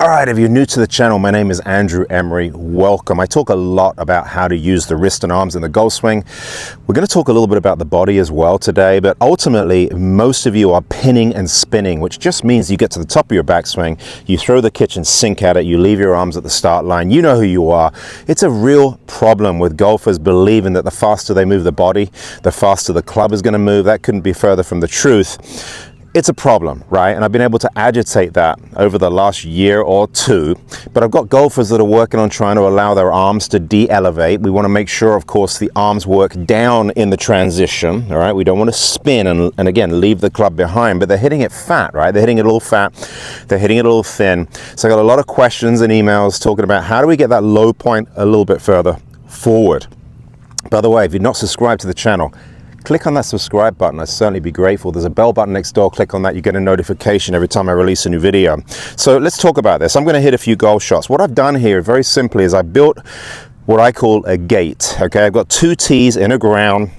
All right, if you're new to the channel, my name is Andrew Emery. Welcome. I talk a lot about how to use the wrist and arms in the golf swing. We're going to talk a little bit about the body as well today, but ultimately, most of you are pinning and spinning, which just means you get to the top of your backswing, you throw the kitchen sink at it, you leave your arms at the start line. You know who you are. It's a real problem with golfers believing that the faster they move the body, the faster the club is going to move. That couldn't be further from the truth. It's a problem, right? And I've been able to agitate that over the last year or two, but I've got golfers that are working on trying to allow their arms to de-elevate. We want to make sure, of course, the arms work down in the transition, all right? We don't want to spin and again, leave the club behind, but they're hitting it fat, right? They're hitting it a little fat, they're hitting it a little thin. So I got a lot of questions and emails talking about how do we get that low point a little bit further forward. By the way, if you're not subscribed to the channel, click on that subscribe button. I'd certainly be grateful. There's a bell button next door. Click on that. You get a notification every time I release a new video. So let's talk about this. I'm going to hit a few golf shots. What I've done here very simply is I built what I call a gate. Okay, I've got two tees in a ground,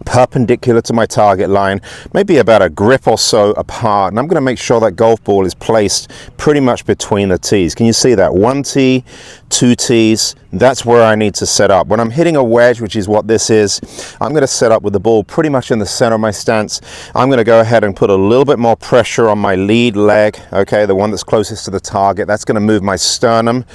perpendicular to my target line, maybe about a grip or so apart, and I'm going to make sure that golf ball is placed pretty much between the tees. Can you see that? One tee, two tees, that's where I need to set up. When I'm hitting a wedge, which is what this is, I'm going to set up with the ball pretty much in the center of my stance. I'm going to go ahead and put a little bit more pressure on my lead leg, okay, the one that's closest to the target. That's going to move my sternum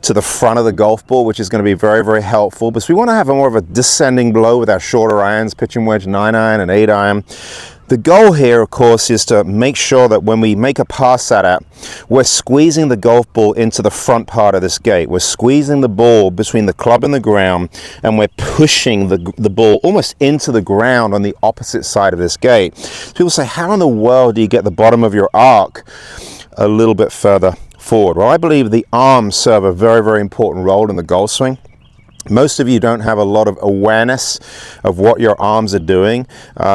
to the front of the golf ball, which is going to be very, very helpful, because we want to have more of a descending blow with our shorter irons, pitching wedge 9-iron and 8-iron. The goal here, of course, is to make sure that when we make a pass at it, we're squeezing the golf ball into the front part of this gate. We're squeezing the ball between the club and the ground, and we're pushing the ball almost into the ground on the opposite side of this gate. People say, how in the world do you get the bottom of your arc a little bit further forward? Well, I believe the arms serve a very, very important role in the golf swing. Most of you don't have a lot of awareness of what your arms are doing.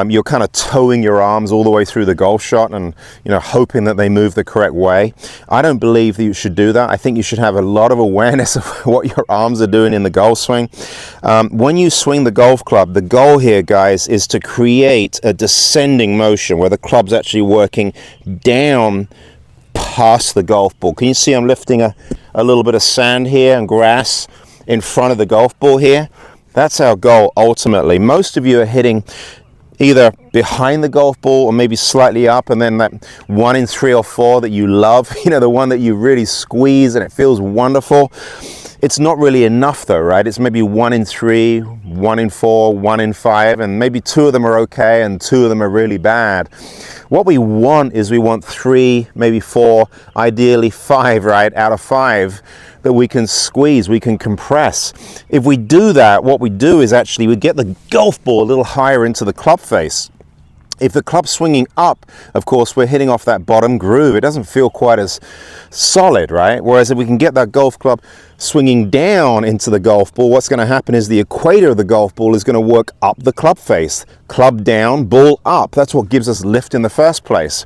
You're kind of towing your arms all the way through the golf shot and, you know, hoping that they move the correct way. I don't believe that you should do that. I think you should have a lot of awareness of what your arms are doing in the golf swing. When you swing the golf club, the goal here, guys, is to create a descending motion where the club's actually working down past the golf ball. Can you see I'm lifting a little bit of sand here and grass in front of the golf ball here? That's our goal ultimately. Most of you are hitting either behind the golf ball or maybe slightly up, and then that 1 in 3 or 4 that you love, you know, the one that you really squeeze and it feels wonderful. It's not really enough though, right? It's maybe 1 in 3, 1 in 4, 1 in 5, and maybe 2 of them are okay and 2 of them are really bad. What we want is we want 3, maybe 4, ideally 5, right, out of 5 that we can squeeze, we can compress. If we do that, what we do is actually we get the golf ball a little higher into the club face. If the club's swinging up, of course, we're hitting off that bottom groove. It doesn't feel quite as solid, right? Whereas if we can get that golf club swinging down into the golf ball, what's going to happen is the equator of the golf ball is going to work up the club face. Club down, ball up. That's what gives us lift in the first place.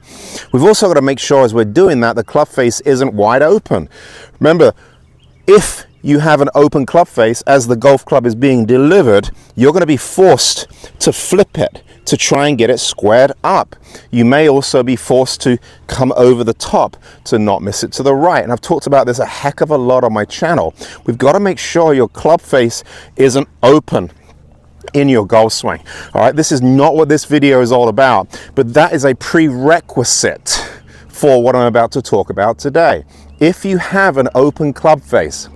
We've also got to make sure as we're doing that, the club face isn't wide open. Remember, if you have an open club face as the golf club is being delivered, you're going to be forced to flip it to try and get it squared up. You may also be forced to come over the top to not miss it to the right. And I've talked about this a heck of a lot on my channel. We've got to make sure your club face isn't open in your golf swing. All right, this is not what this video is all about, but that is a prerequisite for what I'm about to talk about today. If you have an open club face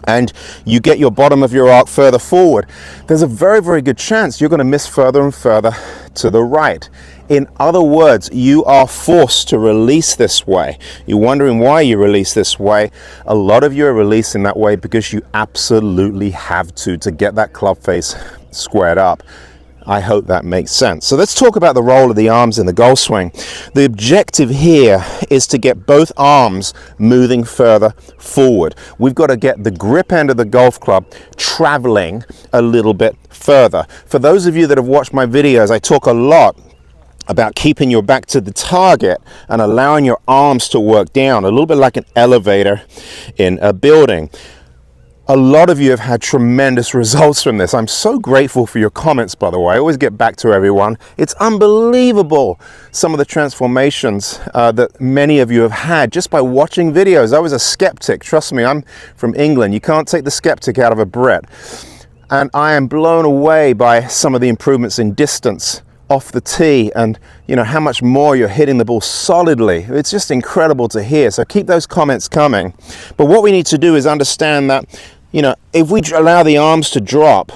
and you get your bottom of your arc further forward, there's a very, very good chance you're going to miss further and further to the right. In other words, you are forced to release this way. You're wondering why you release this way. A lot of you are releasing that way because you absolutely have to get that club face squared up. I hope that makes sense. So let's talk about the role of the arms in the golf swing. The objective here is to get both arms moving further forward. We've got to get the grip end of the golf club traveling a little bit further. For those of you that have watched my videos, I talk a lot about keeping your back to the target and allowing your arms to work down, a little bit like an elevator in a building. A lot of you have had tremendous results from this. I'm so grateful for your comments, by the way. I always get back to everyone. It's unbelievable some of the transformations that many of you have had just by watching videos. I was a skeptic. Trust me, I'm from England. You can't take the skeptic out of a Brit. And I am blown away by some of the improvements in distance off the tee, and you know how much more you're hitting the ball solidly. It's just incredible to hear. So keep those comments coming. But what we need to do is understand that, you know, if we allow the arms to drop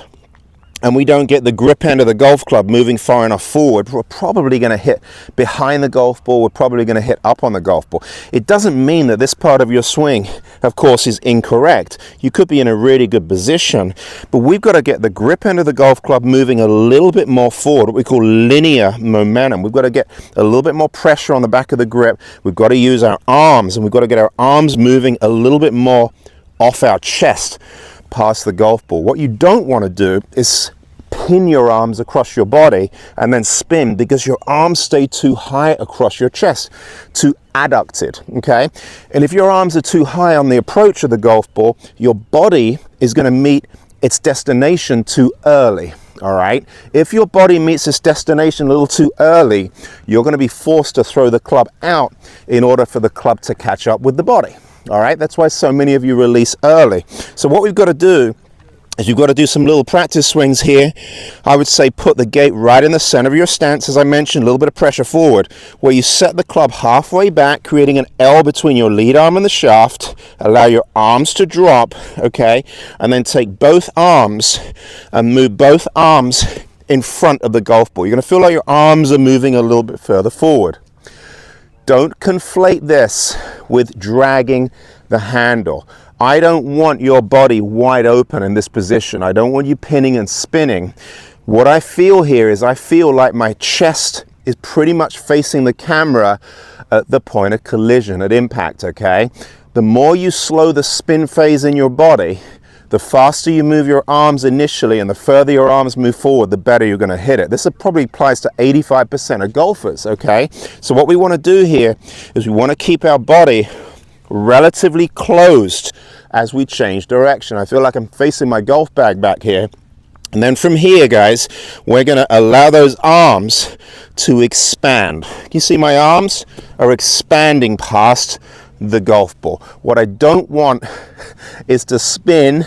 and we don't get the grip end of the golf club moving far enough forward, we're probably going to hit behind the golf ball. We're probably going to hit up on the golf ball. It doesn't mean that this part of your swing, of course, is incorrect. You could be in a really good position, but we've got to get the grip end of the golf club moving a little bit more forward, what we call linear momentum. We've got to get a little bit more pressure on the back of the grip. We've got to use our arms, and we've got to get our arms moving a little bit more off our chest past the golf ball. What you don't want to do is pin your arms across your body and then spin, because your arms stay too high across your chest, too adducted, okay? And if your arms are too high on the approach of the golf ball, your body is going to meet its destination too early. All right, if your body meets its destination a little too early, you're going to be forced to throw the club out in order for the club to catch up with the body. All right, that's why so many of you release early. So what we've got to do is you've got to do some little practice swings here. I would say put the gate right in the center of your stance, as I mentioned, a little bit of pressure forward, where you set the club halfway back, creating an L between your lead arm and the shaft. Allow your arms to drop, okay? And then take both arms and move both arms in front of the golf ball. You're going to feel like your arms are moving a little bit further forward. Don't conflate this with dragging the handle. I don't want your body wide open in this position. I don't want you pinning and spinning. What I feel here is I feel like my chest is pretty much facing the camera at the point of collision, at impact, okay? The more you slow the spin phase in your body, the faster you move your arms initially and the further your arms move forward, the better you're going to hit it. This probably applies to 85% of golfers, okay? So what we want to do here is we want to keep our body relatively closed as we change direction. I feel like I'm facing my golf bag back here. And then from here, guys, we're going to allow those arms to expand. You see my arms are expanding past the golf ball. What I don't want is to spin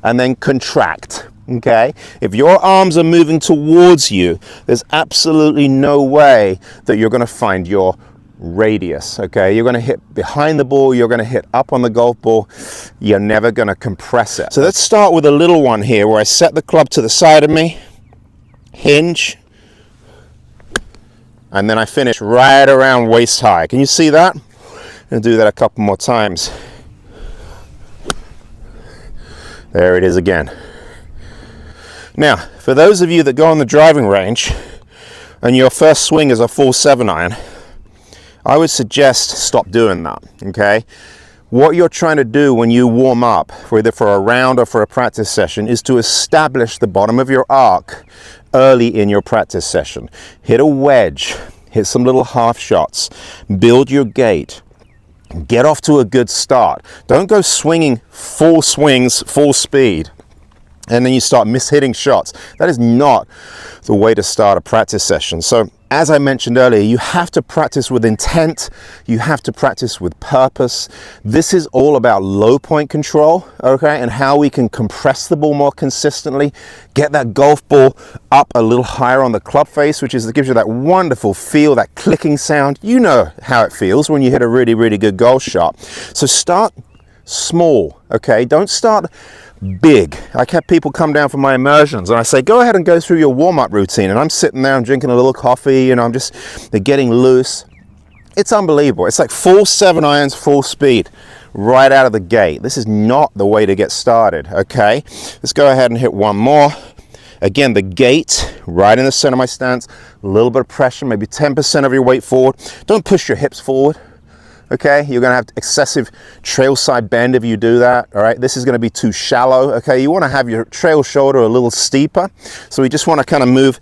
and then contract, okay? If your arms are moving towards you, there's absolutely no way that you're going to find your radius, okay? You're going to hit behind the ball, you're going to hit up on the golf ball, you're never going to compress it. So let's start with a little one here where I set the club to the side of me, hinge, and then I finish right around waist high. Can you see that? I'm going to do that a couple more times. There it is again. Now, for those of you that go on the driving range and your first swing is a full 7-iron, I would suggest stop doing that, okay? What you're trying to do when you warm up, whether for a round or for a practice session, is to establish the bottom of your arc early in your practice session. Hit a wedge, hit some little half shots, build your gait, get off to a good start. Don't go swinging full swings, full speed, and then you start mishitting shots. That is not the way to start a practice session. So as I mentioned earlier, you have to practice with intent. You have to practice with purpose. This is all about low point control, okay, and how we can compress the ball more consistently, get that golf ball up a little higher on the club face, which gives you that wonderful feel, that clicking sound. You know how it feels when you hit a really, really good golf shot. So start small, okay? Don't start big. I've had people come down for my immersions and I say, go ahead and go through your warm-up routine, and I'm sitting there, I'm drinking a little coffee, and they're getting loose. It's unbelievable. It's like full 7-irons, full speed right out of the gate. This is not the way to get started, okay? Let's go ahead and hit one more. Again, the gate right in the center of my stance, a little bit of pressure, maybe 10% of your weight forward. Don't push your hips forward. Okay, you're going to have excessive trail side bend if you do that. All right, this is going to be too shallow. Okay, you want to have your trail shoulder a little steeper. So we just want to kind of move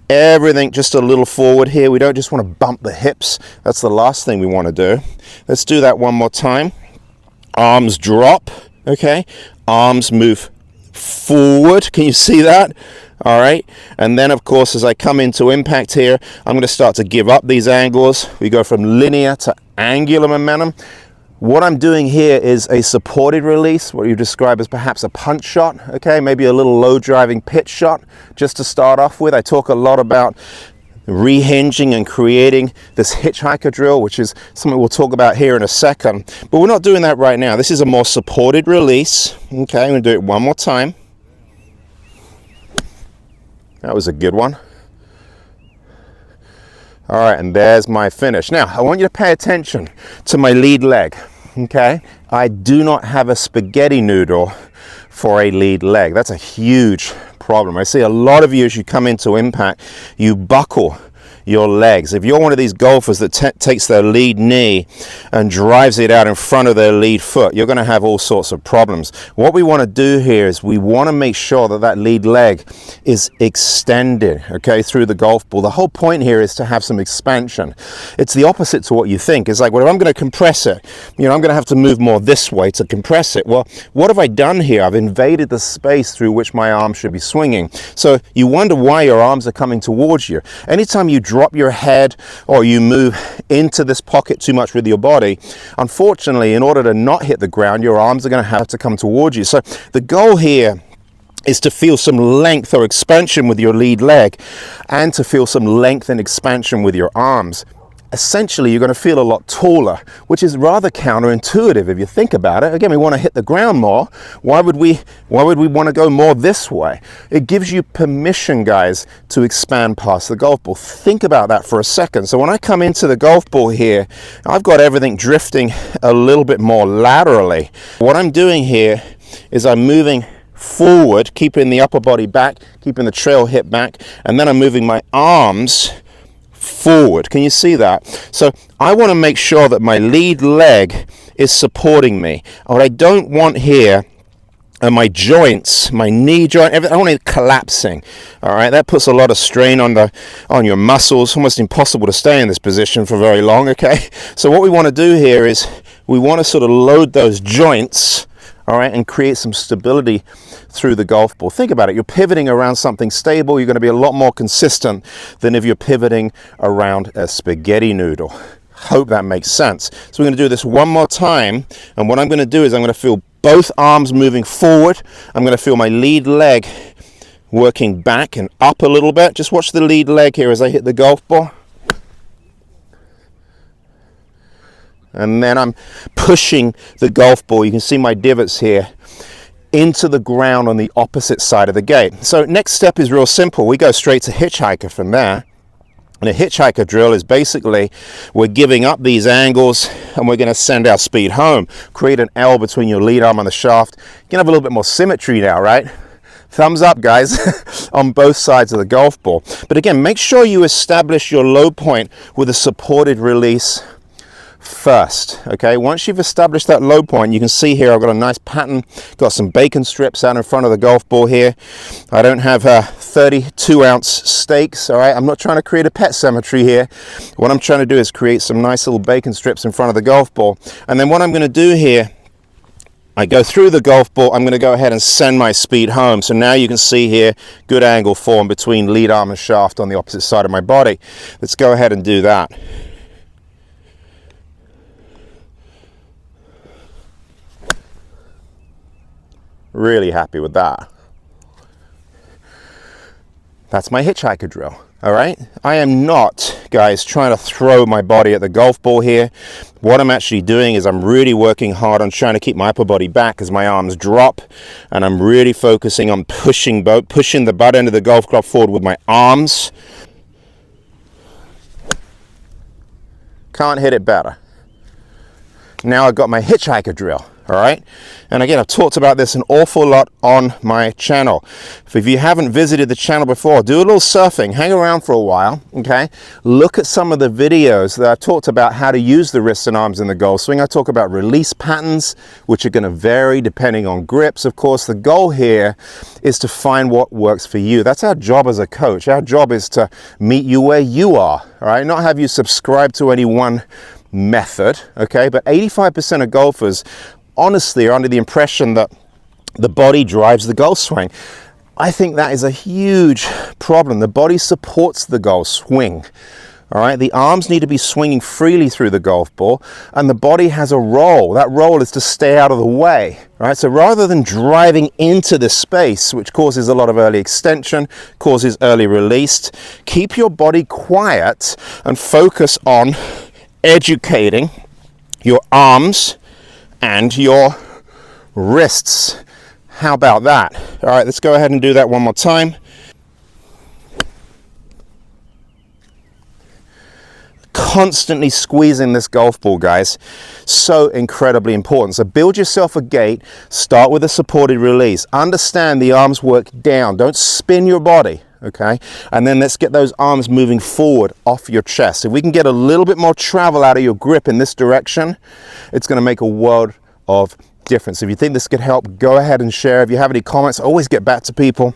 everything just a little forward here. We don't just want to bump the hips. That's the last thing we want to do. Let's do that one more time. Arms drop. Okay, arms move forward. Can you see that? All right, and then of course as I come into impact here, I'm going to start to give up these angles. We go from linear to angular momentum. What I'm doing here is a supported release, what you describe as perhaps a punch shot, okay, maybe a little low driving pitch shot just to start off with. I talk a lot about rehinging and creating this hitchhiker drill, which is something we'll talk about here in a second, but we're not doing that right now. This is a more supported release. Okay, I'm going to do it one more time. That was a good one. All right, and there's my finish. Now, I want you to pay attention to my lead leg, okay? I do not have a spaghetti noodle for a lead leg. That's a huge problem. I see a lot of you, as you come into impact, you buckle your legs. If you're one of these golfers that takes their lead knee and drives it out in front of their lead foot, you're going to have all sorts of problems. What we want to do here is we want to make sure that that lead leg is extended, okay, through the golf ball. The whole point here is to have some expansion. It's the opposite to what you think. It's like, well, if I'm going to compress it, you know, I'm going to have to move more this way to compress it. Well, what have I done here? I've invaded the space through which my arm should be swinging. So you wonder why your arms are coming towards you. Anytime you drop your head or you move into this pocket too much with your body, unfortunately, in order to not hit the ground, your arms are going to have to come towards you. So the goal here is to feel some length or expansion with your lead leg and to feel some length and expansion with your arms. Essentially, you're going to feel a lot taller, which is rather counterintuitive if you think about it. Again, we want to hit the ground more. Why would we want to go more this way? It gives you permission, guys, to expand past the golf ball. Think about that for a second. So when I come into the golf ball here, I've got everything drifting a little bit more laterally. What I'm doing here is I'm moving forward, keeping the upper body back, keeping the trail hip back, and then I'm moving my arms forward. Can you see that? So I want to make sure that my lead leg is supporting me. What I don't want here are my joints, my knee joint, everything. I want it collapsing. All right, that puts a lot of strain on your muscles. Almost impossible to stay in this position for very long. Okay, so what we want to do here is we want to sort of load those joints, all right, and create some stability through the golf ball. Think about it. You're pivoting around something stable. You're going to be a lot more consistent than if you're pivoting around a spaghetti noodle. Hope that makes sense. So we're going to do this one more time. And what I'm going to do is I'm going to feel both arms moving forward. I'm going to feel my lead leg working back and up a little bit. Just watch the lead leg here as I hit the golf ball. And then I'm pushing the golf ball. You can see my divots here into the ground on the opposite side of the gate. So next step is real simple. We go straight to hitchhiker from there. And a hitchhiker drill is basically we're giving up these angles and we're going to send our speed home. Create an L between your lead arm and the shaft. You can have a little bit more symmetry now, right? Thumbs up, guys, on both sides of the golf ball. But again, make sure you establish your low point with a supported release first. Okay, once you've established that low point, you can see here I've got a nice pattern, got some bacon strips out in front of the golf ball here. I don't have 32-ounce stakes. All right, I'm not trying to create a pet cemetery here. What I'm trying to do is create some nice little bacon strips in front of the golf ball. And then what I'm going to do here, I go through the golf ball, I'm going to go ahead and send my speed home. So now you can see here good angle form between lead arm and shaft on the opposite side of my body. Let's go ahead and do that. Really happy with that. That's my hitchhiker drill. All right, I am not, guys, trying to throw my body at the golf ball here. What I'm actually doing is I'm really working hard on trying to keep my upper body back as my arms drop, and I'm really focusing on pushing the butt end of the golf club forward with my arms. Can't hit it better. Now I've got my hitchhiker drill. All right, and again, I've talked about this an awful lot on my channel. If you haven't visited the channel before, do a little surfing, hang around for a while, okay? Look at some of the videos that I talked about how to use the wrists and arms in the golf swing. I talk about release patterns, which are going to vary depending on grips. Of course, the goal here is to find what works for you. That's our job as a coach. Our job is to meet you where you are, all right? Not have you subscribe to any one method, okay? But 85% of golfers honestly are under the impression that The body drives the golf swing. I think that is a huge problem. The body supports the golf swing. All right, the arms need to be swinging freely through the golf ball, and the body has a role. That role is to stay out of the way. Right, so rather than driving into the space, which causes a lot of early extension, causes early release, keep your body quiet and focus on educating your arms and your wrists. How about that? All right, let's go ahead and do that one more time. Constantly squeezing this golf ball, guys, so incredibly important. So build yourself a gait. Start with a supported release. Understand the arms work down. Don't spin your body, okay? And then let's get those arms moving forward off your chest. If we can get a little bit more travel out of your grip in this direction, it's going to make a world of difference. If you think this could help, go ahead and share. If you have any comments, always get back to people.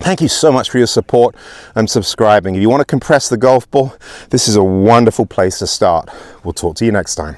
Thank you so much for your support and subscribing. If you want to compress the golf ball, this is a wonderful place to start. We'll talk to you next time.